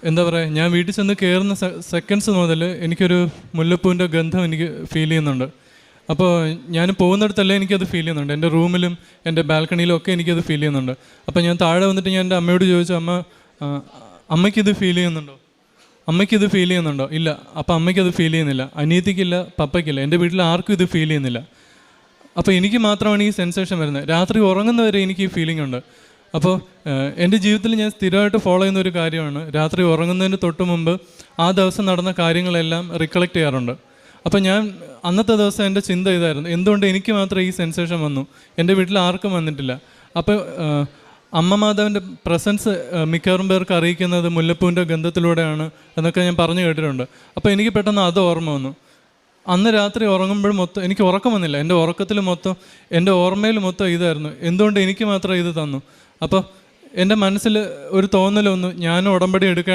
എന്താ പറയുക, ഞാൻ വീട്ടിൽ ചെന്ന് കയറുന്ന സെക്കൻഡ്സ് മുതൽ എനിക്കൊരു മുല്ലപ്പൂവിൻ്റെ ഗന്ധം എനിക്ക് ഫീൽ ചെയ്യുന്നുണ്ട്. അപ്പോൾ ഞാൻ പോകുന്നിടത്തല്ലേ എനിക്കത് ഫീൽ ചെയ്യുന്നുണ്ട്. എൻ്റെ റൂമിലും എൻ്റെ ബാൽക്കണിയിലും ഒക്കെ എനിക്കത് ഫീൽ ചെയ്യുന്നുണ്ട്. അപ്പോൾ ഞാൻ താഴെ വന്നിട്ട് ഞാൻ എൻ്റെ അമ്മയോട് ചോദിച്ചു, അമ്മയ്ക്കിത് ഫീൽ ചെയ്യുന്നുണ്ടോ? അമ്മയ്ക്കിത് ഫീൽ ചെയ്യുന്നുണ്ടോ? ഇല്ല. അപ്പോൾ അമ്മയ്ക്കത് ഫീൽ ചെയ്യുന്നില്ല, അനിയത്തിക്കില്ല, പപ്പയ്ക്കില്ല, എൻ്റെ വീട്ടിൽ ആർക്കും ഇത് ഫീൽ ചെയ്യുന്നില്ല. അപ്പോൾ എനിക്ക് മാത്രമാണ് ഈ സെൻസേഷൻ വരുന്നത്. രാത്രി ഉറങ്ങുന്നവരെ എനിക്ക് ഈ ഫീലിംഗ് ഉണ്ട്. അപ്പോൾ എൻ്റെ ജീവിതത്തിൽ ഞാൻ സ്ഥിരമായിട്ട് ഫോളോ ചെയ്യുന്ന ഒരു കാര്യമാണ്, രാത്രി ഉറങ്ങുന്നതിന് തൊട്ട് മുമ്പ് ആ ദിവസം നടന്ന കാര്യങ്ങളെല്ലാം റിക്കളക്ട് ചെയ്യാറുണ്ട്. അപ്പോൾ ഞാൻ അന്നത്തെ ദിവസം എൻ്റെ ചിന്ത ഇതായിരുന്നു, എന്തുകൊണ്ട് എനിക്ക് മാത്രം ഈ സെൻസേഷൻ വന്നു, എൻ്റെ വീട്ടിൽ ആർക്കും വന്നിട്ടില്ല. അപ്പോൾ അമ്മ മാതാവിൻ്റെ പ്രസൻസ് മിക്കവാറും പേർക്ക് അറിയിക്കുന്നത് മുല്ലപ്പൂവിൻ്റെ ഗന്ധത്തിലൂടെയാണ് എന്നൊക്കെ ഞാൻ പറഞ്ഞു കേട്ടിട്ടുണ്ട്. അപ്പോൾ എനിക്ക് പെട്ടെന്ന് അത് ഓർമ്മ വന്നു. അന്ന് രാത്രി ഉറങ്ങുമ്പോൾ മൊത്തം എനിക്ക് ഉറക്കം വന്നില്ല. എൻ്റെ ഉറക്കത്തിൽ മൊത്തം, എൻ്റെ ഓർമ്മയിൽ മൊത്തം ഇതായിരുന്നു, എന്തുകൊണ്ട് എനിക്ക് മാത്രം ഇത് തന്നു. അപ്പോൾ എൻ്റെ മനസ്സിൽ ഒരു തോന്നലൊന്നു, ഞാനും ഉടമ്പടി എടുക്കാൻ